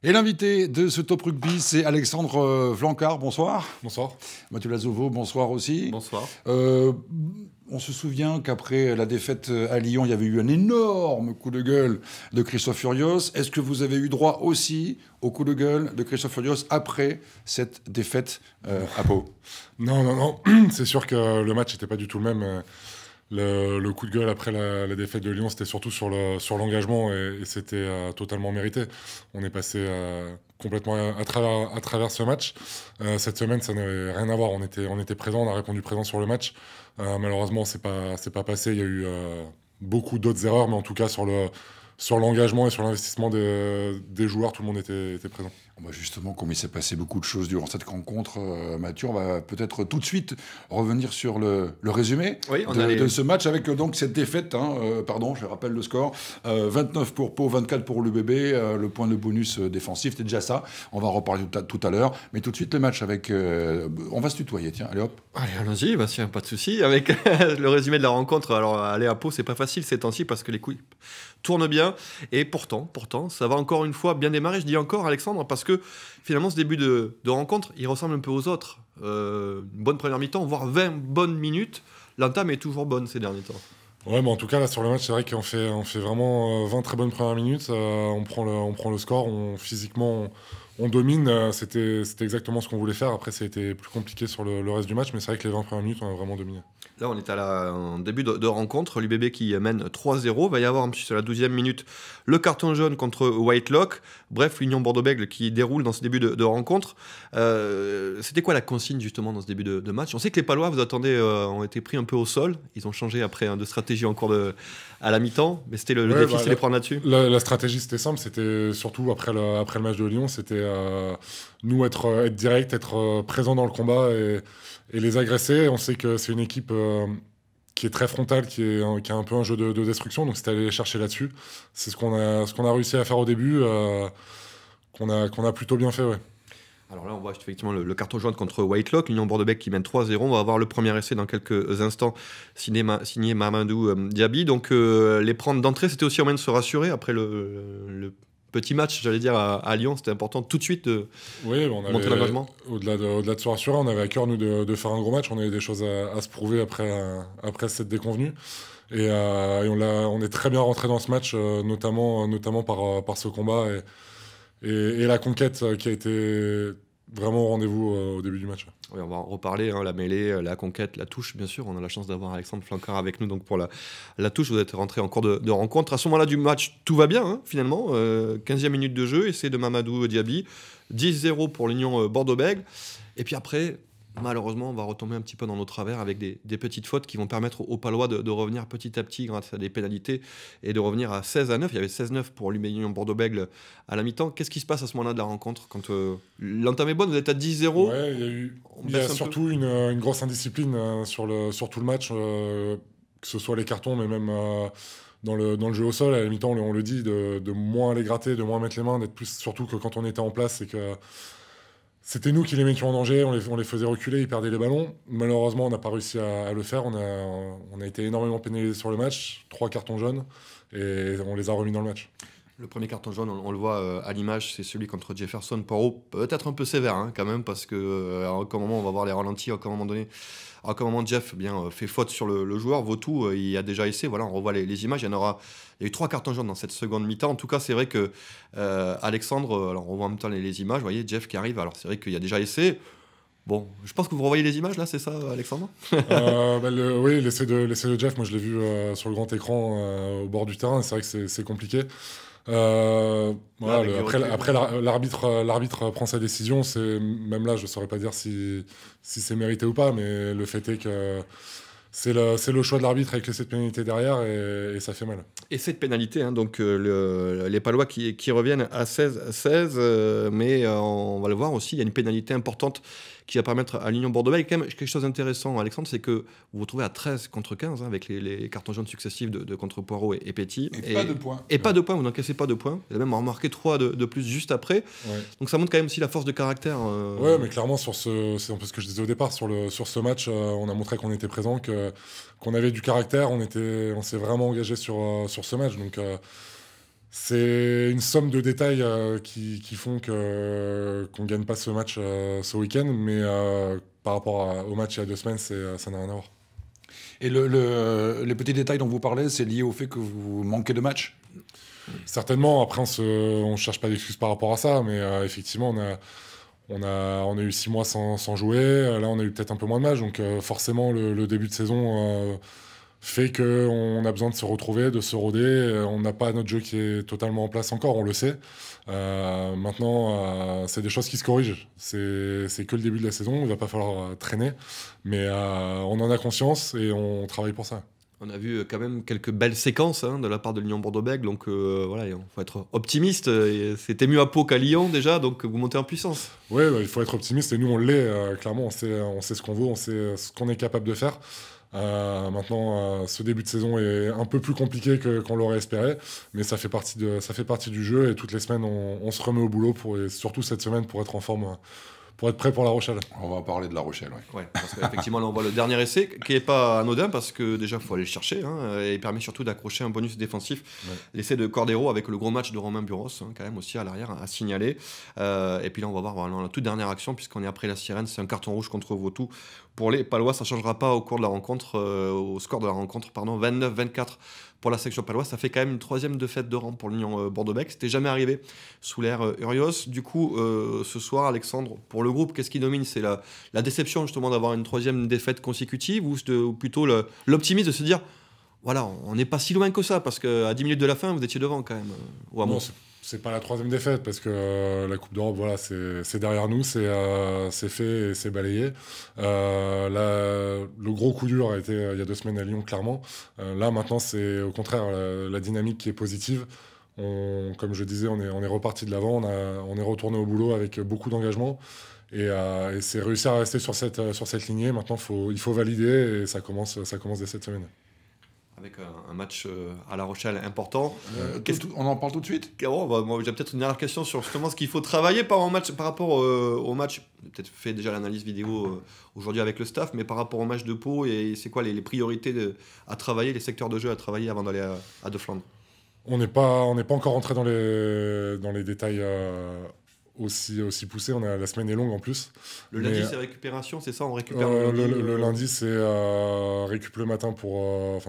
Et l'invité de ce Top Rugby, c'est Alexandre Vlancard. Bonsoir. Bonsoir. Mathieu Lazovo, bonsoir aussi. Bonsoir. On se souvient qu'après la défaite à Lyon, il y avait eu un énorme coup de gueule de Christophe Furios. Est-ce que vous avez eu droit aussi au coup de gueule de Christophe Furios après cette défaite à Pau? Non. C'est sûr que le match n'était pas du tout le même. Le coup de gueule après la défaite de Lyon, c'était surtout sur l'engagement et c'était totalement mérité. On est passé complètement à travers ce match. Cette semaine, ça n'avait rien à voir. On était présent, on a répondu présent sur le match. Malheureusement, c'est pas passé. Il y a eu beaucoup d'autres erreurs, mais en tout cas sur l'engagement et sur l'investissement des joueurs, tout le monde était présent. Justement, comme il s'est passé beaucoup de choses durant cette rencontre, Mathieu, on va peut-être tout de suite revenir sur le résumé de ce match avec donc cette défaite. Pardon, je rappelle le score. 29 pour Pau, 24 pour l'UBB. Le point de bonus défensif, c'était déjà ça. On va en reparler tout à l'heure. Mais tout de suite, le match avec... on va se tutoyer, tiens, allez hop. Allez, allons-y, pas de souci. Avec le résumé de la rencontre, alors aller à Pau, c'est pas facile ces temps-ci parce que les coups tournent bien. Et pourtant, ça va encore une fois bien démarrer. Je dis encore, Alexandre, parce que finalement, ce début de rencontre, il ressemble un peu aux autres. Une bonne première mi-temps, voire 20 bonnes minutes. L'entame est toujours bonne ces derniers temps. Ouais, mais en tout cas, là, sur le match, c'est vrai qu'on fait vraiment 20 très bonnes premières minutes. On prend le score, physiquement, on domine. C'était exactement ce qu'on voulait faire. Après, ça a été plus compliqué sur le reste du match, mais c'est vrai que les 20 premières minutes, on a vraiment dominé. Là, on est en début de rencontre. L'UBB qui mène 3-0. Il va y avoir, sur la 12e minute, le carton jaune contre Whitelock. Bref, l'Union Bordeaux-Bègles qui déroule dans ce début de rencontre. C'était quoi la consigne, justement, dans ce début de match? On sait que les Palois, vous attendez, ont été pris un peu au sol. Ils ont changé après de stratégie en cours à la mi-temps. Mais c'était le défi, c'était les prendre là-dessus. La stratégie, c'était simple. C'était surtout après le match de Lyon. C'était nous être direct, être présent dans le combat et les agresser. On sait que c'est une équipe qui est très frontale, qui a un peu un jeu de destruction, donc c'était aller les chercher là-dessus. C'est ce qu'on a réussi à faire au début, qu'on a plutôt bien fait, ouais. Alors là, on voit effectivement le carton jaune contre Whitelock, l'Union Bordeaux-Bègles qui mène 3-0. On va avoir le premier essai dans quelques instants, signé Mamadou Diaby. Donc les prendre d'entrée, c'était aussi un moyen de se rassurer après le petit match, j'allais dire, à Lyon. C'était important tout de suite de monter l'engagement. Au-delà de se rassurer, on avait à cœur, nous, de faire un gros match. On avait des choses à se prouver après cette déconvenue. Et on est très bien rentré dans ce match, notamment par ce combat et la conquête qui a été vraiment au rendez-vous au début du match. Oui, on va en reparler, la mêlée, la conquête, la touche, bien sûr. On a la chance d'avoir Alexandre Vlancard avec nous donc pour la touche. Vous êtes rentré en cours de rencontre. À ce moment-là du match, tout va bien, finalement. 15e minute de jeu, essai de Mamadou Diaby. 10-0 pour l'Union Bordeaux-Bègles. Et puis après, malheureusement, on va retomber un petit peu dans nos travers avec des petites fautes qui vont permettre aux Palois de revenir petit à petit grâce à des pénalités et de revenir à 16-9. Il y avait 16-9 pour l'Union Bordeaux-Bègles à la mi-temps. Qu'est-ce qui se passe à ce moment-là de la rencontre quand l'entame est bonne? Vous êtes à 10-0. Ouais, il y a surtout une grosse indiscipline sur tout le match, que ce soit les cartons, mais même dans le jeu au sol. À la mi-temps, on le dit, de moins les gratter, de moins mettre les mains, d'être plus, surtout que quand on était en place, c'est que c'était nous qui les mettions en danger, on les faisait reculer, ils perdaient les ballons. Malheureusement, on n'a pas réussi à le faire. On a été énormément pénalisés sur le match, 3 cartons jaunes, et on les a remis dans le match. Le premier carton jaune, on le voit à l'image, c'est celui contre Jefferson Poirot, peut-être un peu sévère quand même, parce que à aucun moment on va voir les ralentis, à aucun moment Jeff fait faute sur le joueur, Vautou, il a déjà essayé, voilà, on revoit les images, il y a eu 3 cartons jaunes dans cette seconde mi-temps. En tout cas, c'est vrai que Alexandre, alors on voit en même temps les images, vous voyez Jeff qui arrive, alors c'est vrai qu'il y a déjà essayé. Bon, je pense que vous revoyez les images là, c'est ça, Alexandre? Oui, l'essai de Jeff, moi je l'ai vu sur le grand écran au bord du terrain, c'est vrai que c'est compliqué. Après l'arbitre prend sa décision. Même là, je ne saurais pas dire si c'est mérité ou pas, mais le fait est que c'est le choix de l'arbitre avec l'essai de pénalité derrière et ça fait mal. Et cette pénalité, donc les Palois qui reviennent à 16-16, mais on va le voir aussi, il y a une pénalité importante qui va permettre à l'Union Bordeaux-Bègles. Quand même, quelque chose d'intéressant, Alexandre, c'est que vous vous retrouvez à 13 contre 15 avec les cartons jaunes successifs de contre Poirot et Petit. Et pas de points. Et pas de points, vous n'encaissez pas de points. Vous avez même remarqué 3 de plus juste après. Ouais. Donc ça montre quand même aussi la force de caractère. Ouais, mais clairement, c'est un peu ce que je disais au départ, sur ce match, on a montré qu'on était présent, qu'on avait du caractère, on s'est vraiment engagé sur ce match. Donc C'est une somme de détails qui font qu'on ne gagne pas ce match ce week-end, mais par rapport au match il y a 2 semaines, ça n'a rien à voir. Et les petits détails dont vous parlez, c'est lié au fait que vous manquez de matchs ? Certainement, après on ne cherche pas d'excuses par rapport à ça, mais effectivement on a eu 6 mois sans jouer, là on a eu peut-être un peu moins de matchs, donc forcément le début de saison fait qu'on a besoin de se retrouver, de se roder. On n'a pas notre jeu qui est totalement en place encore, on le sait. Maintenant, c'est des choses qui se corrigent. C'est que le début de la saison, il ne va pas falloir traîner. Mais on en a conscience et on travaille pour ça. On a vu quand même quelques belles séquences de la part de Lyon Bordeaux-Bègles, donc voilà, il faut être optimiste. C'était mieux à Pau qu'à Lyon déjà, donc vous montez en puissance. Oui, il faut être optimiste et nous on l'est, clairement, on sait ce qu'on veut, on sait ce qu'on est capable de faire. Maintenant, ce début de saison est un peu plus compliqué qu'on l'aurait espéré, mais ça fait partie du jeu et toutes les semaines on se remet au boulot, et surtout cette semaine pour être en forme, pour être prêt pour La Rochelle. On va parler de La Rochelle, oui. Ouais, parce qu'effectivement, là, on voit le dernier essai qui n'est pas anodin parce que déjà, il faut aller le chercher. Et il permet surtout d'accrocher un bonus défensif. Ouais. L'essai de Cordero avec le gros match de Romain Buros, quand même aussi à l'arrière, à signaler. Et puis là, on va voir la toute dernière action, puisqu'on est après la sirène. C'est un carton rouge contre Vautoux. Pour les Palois, ça ne changera pas au cours de la rencontre, au score de la rencontre, 29-24 pour la section paloise. Ça fait quand même une 3e défaite de rang pour l'Union Bordeaux-Bègles. C'était jamais arrivé sous l'ère Urios. Du coup, ce soir, Alexandre, pour le groupe, qu'est-ce qui domine ? C'est la déception justement d'avoir une 3e défaite consécutive ou plutôt l'optimisme de se dire, voilà, on n'est pas si loin que ça parce qu'à 10 minutes de la fin, vous étiez devant quand même. Non, c'est pas la 3e défaite parce que la Coupe d'Europe, voilà, c'est derrière nous, c'est fait et c'est balayé. Le gros coup dur a été il y a 2 semaines à Lyon, clairement. Là, maintenant, c'est au contraire la dynamique qui est positive. Comme je disais, on est reparti de l'avant, on est retourné au boulot avec beaucoup d'engagement. Et c'est réussir à rester sur cette lignée. Maintenant, il faut valider et ça commence dès cette semaine. Avec un match à La Rochelle important. On en parle tout de suite ? Moi, j'ai peut-être une dernière question sur justement ce qu'il faut travailler par rapport au match. J'ai peut-être fait déjà l'analyse vidéo aujourd'hui avec le staff, mais par rapport au match de Pau, et c'est quoi les priorités à travailler, les secteurs de jeu à travailler avant d'aller à De Flandre ? On n'est pas encore rentré dans les détails aussi poussés. La semaine est longue en plus. Le lundi, c'est récupération, c'est ça ? On récupère le lundi, c'est récup le matin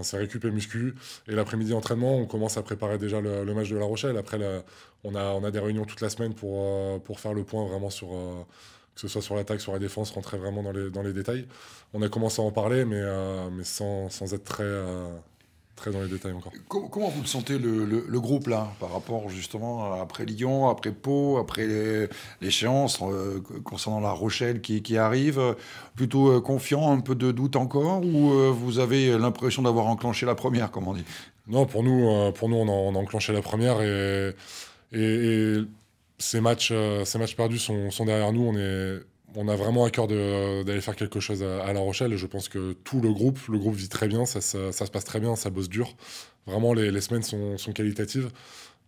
c'est récup et muscu. Et l'après-midi, entraînement. On commence à préparer déjà le match de La Rochelle. Après, on a des réunions toute la semaine pour faire le point vraiment sur... que ce soit sur l'attaque, sur la défense, rentrer vraiment dans les détails. On a commencé à en parler, mais sans être très dans les détails encore. Comment vous le sentez le groupe là, par rapport justement après Lyon, après Pau, après l'échéance concernant La Rochelle qui arrive, plutôt confiant, un peu de doute encore, ou vous avez l'impression d'avoir enclenché la première, comme on dit ? Non, pour nous on a enclenché la première et ces matchs perdus sont derrière nous. On a vraiment à cœur d'aller faire quelque chose à La Rochelle et je pense que tout le groupe vit très bien, ça se passe très bien, ça bosse dur. Vraiment, les semaines sont qualitatives.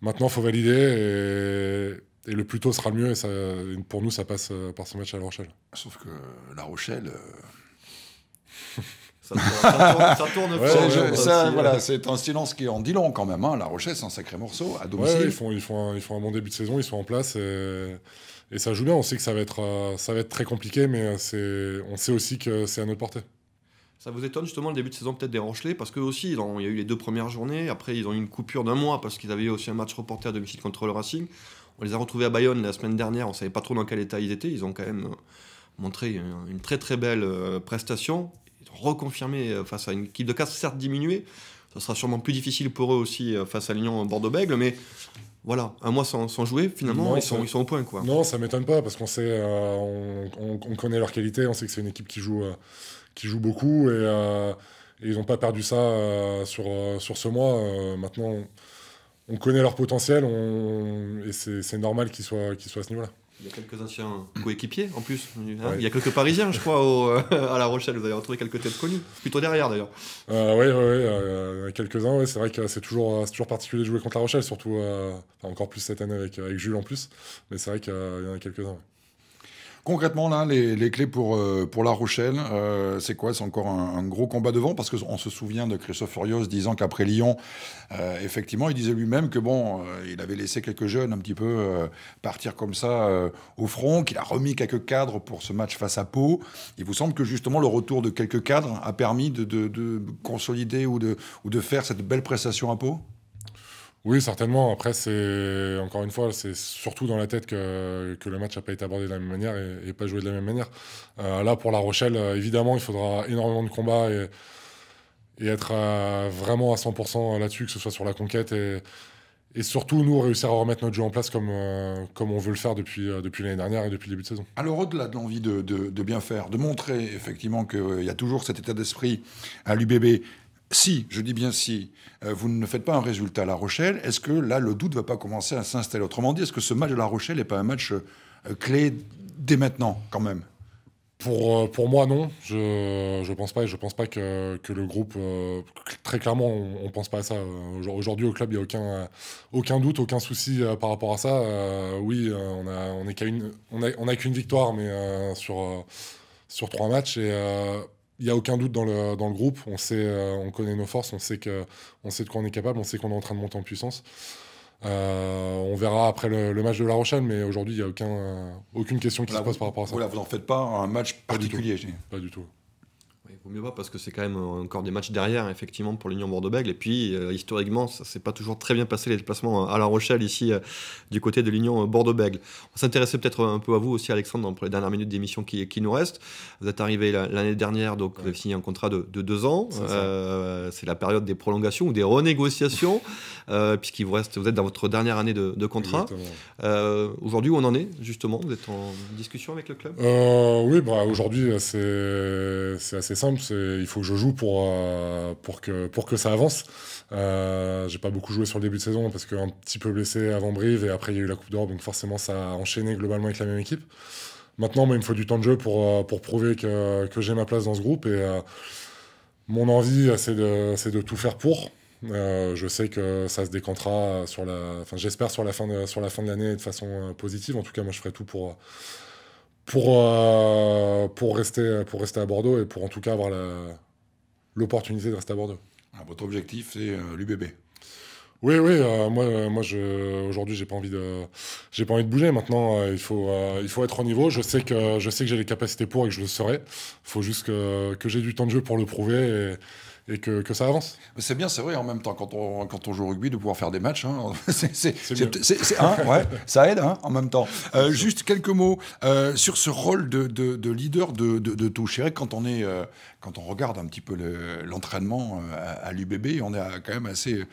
Maintenant, il faut valider et le plus tôt sera le mieux. Et pour nous, ça passe par ce match à La Rochelle. Sauf que La Rochelle... Ça tourne voilà, c'est un silence qui en dit long quand même. La Rochelle, c'est un sacré morceau à domicile. Ils font un bon début de saison, ils sont en place et ça joue bien. On sait que ça va être très compliqué, mais on sait aussi que c'est à notre portée. Ça vous étonne justement le début de saison peut-être des Rochelais parce qu'eux aussi, il y a eu les 2 premières journées. Après, ils ont eu une coupure d'1 mois parce qu'ils avaient eu aussi un match reporté à domicile contre le Racing. On les a retrouvés à Bayonne la semaine dernière. On ne savait pas trop dans quel état ils étaient. Ils ont quand même montré une très très belle prestation. Reconfirmé face à une équipe de casse certes diminuée, ça sera sûrement plus difficile pour eux aussi face à Lyon Bordeaux-Bègles, mais voilà, 1 mois sans jouer, finalement, non, ils sont au point, quoi. Non, ça m'étonne pas, parce qu'on sait, on connaît leur qualité, on sait que c'est une équipe qui joue beaucoup, et ils n'ont pas perdu ça sur ce mois. Maintenant, on connaît leur potentiel, et c'est normal qu'ils soient à ce niveau-là. Il y a quelques anciens coéquipiers en plus. Ouais. Il y a quelques Parisiens, je crois, à La Rochelle. Vous avez retrouvé quelques têtes connues. Plutôt derrière, d'ailleurs. Oui, quelques-uns. Ouais. C'est vrai que c'est toujours particulier de jouer contre La Rochelle, surtout encore plus cette année avec Jules en plus. Mais c'est vrai qu'il y en a quelques-uns. Ouais. Concrètement, là, les clés pour La Rochelle, c'est quoi? C'est encore un gros combat devant, parce qu'on se souvient de Christophe Furios disant qu'après Lyon, effectivement, il disait lui-même que il avait laissé quelques jeunes un petit peu partir comme ça au front, qu'il a remis quelques cadres pour ce match face à Pau. Il vous semble que justement le retour de quelques cadres a permis de consolider ou de faire cette belle prestation à Pau? Oui, certainement. Après, encore une fois, c'est surtout dans la tête que le match n'a pas été abordé de la même manière et pas joué de la même manière. Là, pour La Rochelle, évidemment, il faudra énormément de combats et être vraiment à 100% là-dessus, que ce soit sur la conquête et surtout, nous, réussir à remettre notre jeu en place comme on veut le faire depuis l'année dernière et depuis le début de saison. Alors, au-delà de l'envie de bien faire, de montrer effectivement qu'il y a toujours cet état d'esprit à l'UBB, si, je dis bien si, vous ne faites pas un résultat à La Rochelle, est-ce que là, le doute ne va pas commencer à s'installer? Autrement dit, est-ce que ce match de La Rochelle n'est pas un match clé dès maintenant, quand même? Pour moi, non. Je pense pas. Et je pense pas que le groupe... très clairement, on pense pas à ça. Aujourd'hui, au club, il n'y a aucun doute, aucun souci par rapport à ça. Oui, on a qu'une victoire, mais sur 3 matchs. Et il n'y a aucun doute dans le groupe. On connaît nos forces, on sait de quoi on est capable, on sait qu'on est en train de monter en puissance. On verra après le match de La Rochelle, mais aujourd'hui, il n'y a aucune question qui se pose par rapport à ça. Voilà, vous n'en faites pas un match particulier. Pas du tout. Il vaut mieux pas parce que c'est quand même encore des matchs derrière, effectivement, pour l'Union Bordeaux-Bègles. Et puis, historiquement, ça s'est pas toujours très bien passé les déplacements à La Rochelle, ici, du côté de l'Union Bordeaux-Bègles. On s'intéressait peut-être un peu à vous aussi, Alexandre, pour les dernières minutes d'émission qui nous restent. Vous êtes arrivé l'année dernière, donc vous avez signé un contrat de 2 ans. C'est la période des prolongations ou des renégociations, puisqu'il vous êtes dans votre dernière année de contrat. Aujourd'hui, où on en est, justement? Vous êtes en discussion avec le club? Oui, aujourd'hui, c'est assez simple. Il faut que je joue pour que ça avance. J'ai pas beaucoup joué sur le début de saison parce qu'un petit peu blessé avant Brive et après il y a eu la Coupe d'Europe, donc forcément ça a enchaîné globalement avec la même équipe. Maintenant, il me faut du temps de jeu pour prouver que j'ai ma place dans ce groupe et mon envie c'est de tout faire pour. Je sais que ça se décantera j'espère sur la fin de l'année de façon positive. En tout cas, moi je ferai tout pour rester à Bordeaux et pour en tout cas avoir l'opportunité de rester à Bordeaux. Votre objectif, c'est l'UBB? Oui, moi aujourd'hui, j'ai pas envie de bouger. Maintenant, il faut être au niveau. Je sais que j'ai les capacités pour et que je le serai. Il faut juste que j'ai du temps de jeu pour le prouver et que ça avance. C'est bien, c'est vrai, en même temps, quand on joue au rugby, de pouvoir faire des matchs, ça aide en même temps. Juste quelques mots sur ce rôle de leader de touche. C'est vrai que quand on regarde un petit peu l'entraînement à l'UBB, on est quand même assez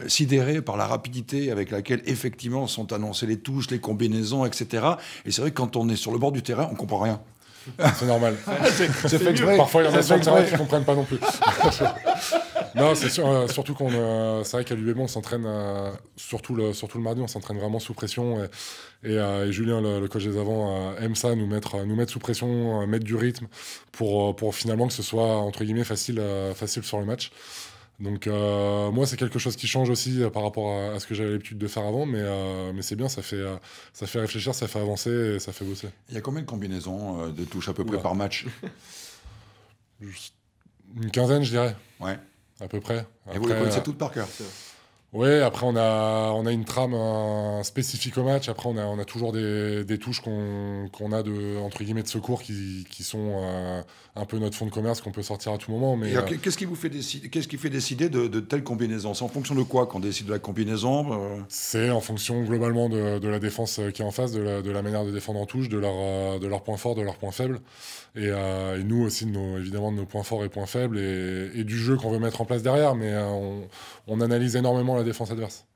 sidéré par la rapidité avec laquelle effectivement sont annoncées les touches, les combinaisons, etc. Et c'est vrai que quand on est sur le bord du terrain, on comprend rien. C'est normal. C'est fait exprès. Parfois, il y en a sur le terrain qui ne comprennent pas non plus. Non, c'est sûr, surtout c'est vrai qu'à l'UBB, on s'entraîne, surtout le mardi, on s'entraîne vraiment sous pression. Et Julien, le coach des avants, aime ça, nous mettre sous pression, mettre du rythme pour finalement que ce soit, entre guillemets, facile sur le match. Donc moi, c'est quelque chose qui change aussi par rapport à ce que j'avais l'habitude de faire avant, mais c'est bien, ça fait réfléchir, ça fait avancer et ça fait bosser. Il y a combien de combinaisons de touches à peu près par match? Une quinzaine, je dirais. Ouais. À peu près. Et vous les connaissez toutes par cœur? Oui, après on a une trame spécifique au match. Après on a toujours des touches qu'on a entre guillemets de secours qui sont un peu notre fonds de commerce qu'on peut sortir à tout moment. Mais qu'est-ce qui fait décider de telle combinaison? C'est en fonction de quoi qu'on décide de la combinaison? C'est en fonction globalement de la défense qui est en face, de la manière de défendre en touche, de leurs points forts, de leurs points faibles. Et nous aussi, évidemment, de nos points forts et points faibles et du jeu qu'on veut mettre en place derrière. Mais on analyse énormément la défense adverse.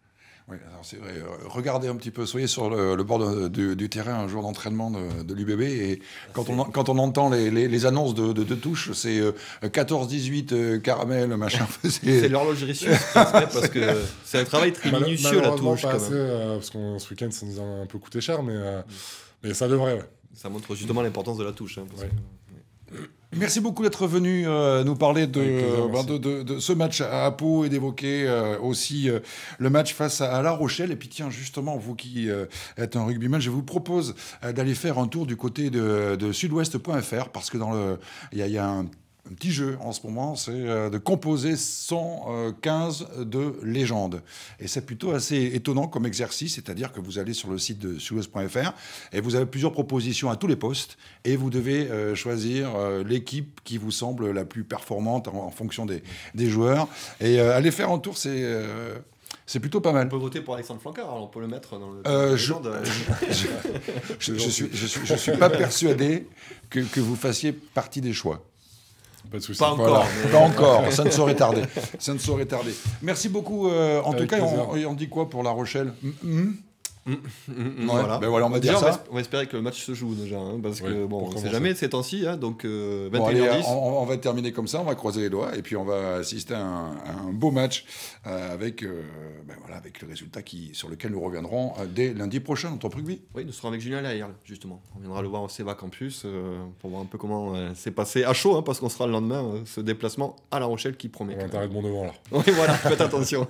Oui, alors c'est vrai. Regardez un petit peu, soyez sur le bord du terrain un jour d'entraînement de l'UBB et quand on entend les annonces de touches, c'est 14-18 caramel, machin. C'est l'horlogerie suisse, parce que c'est un travail très minutieux la touche. Pas assez, parce que ce week-end ça nous a un peu coûté cher, mais ça devrait. Ouais. Ça montre justement l'importance de la touche. Merci beaucoup d'être venu nous parler de ce match à Pau et d'évoquer aussi le match face à La Rochelle. Et puis tiens, justement, vous qui êtes un rugbyman, je vous propose d'aller faire un tour du côté de sudouest.fr parce que il y a un petit jeu en ce moment, c'est de composer 115 de légendes. Et c'est plutôt assez étonnant comme exercice, c'est-à-dire que vous allez sur le site de sudouest.fr et vous avez plusieurs propositions à tous les postes et vous devez choisir l'équipe qui vous semble la plus performante en fonction des joueurs. Et aller faire un tour, c'est plutôt pas mal. On peut voter pour Alexandre Flancard, alors on peut le mettre dans le... Je suis pas persuadé que vous fassiez partie des choix. Pas de souci. Pas encore. Voilà. Mais... Pas encore, ça ne saurait tarder. Ça ne saurait tarder. Merci beaucoup. En tout cas, on dit quoi pour La Rochelle? Voilà. Ben voilà, on va dire ça. On va espérer que le match se joue déjà, hein, parce que bon, on ne sait commencer. jamais ces temps-ci, hein, donc 21h10. Bon, allez, on va terminer comme ça, on va croiser les doigts et puis on va assister à un beau match avec le résultat sur lequel nous reviendrons dès lundi prochain dans Top Rugby. Oui, nous serons avec Julien Lahirle, justement. On viendra le voir au CEVA Campus pour voir un peu comment c'est passé à chaud, hein, parce qu'on sera le lendemain, ce déplacement à La Rochelle qui promet. On va t'arrêter mon devant là. Oui, voilà, faites attention.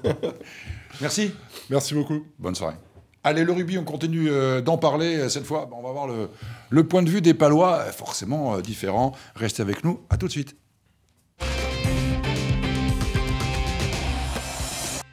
Merci. Merci beaucoup. Bonne soirée. Allez, le rugby, on continue d'en parler. Cette fois, on va voir le point de vue des Palois, forcément différent. Restez avec nous. À tout de suite.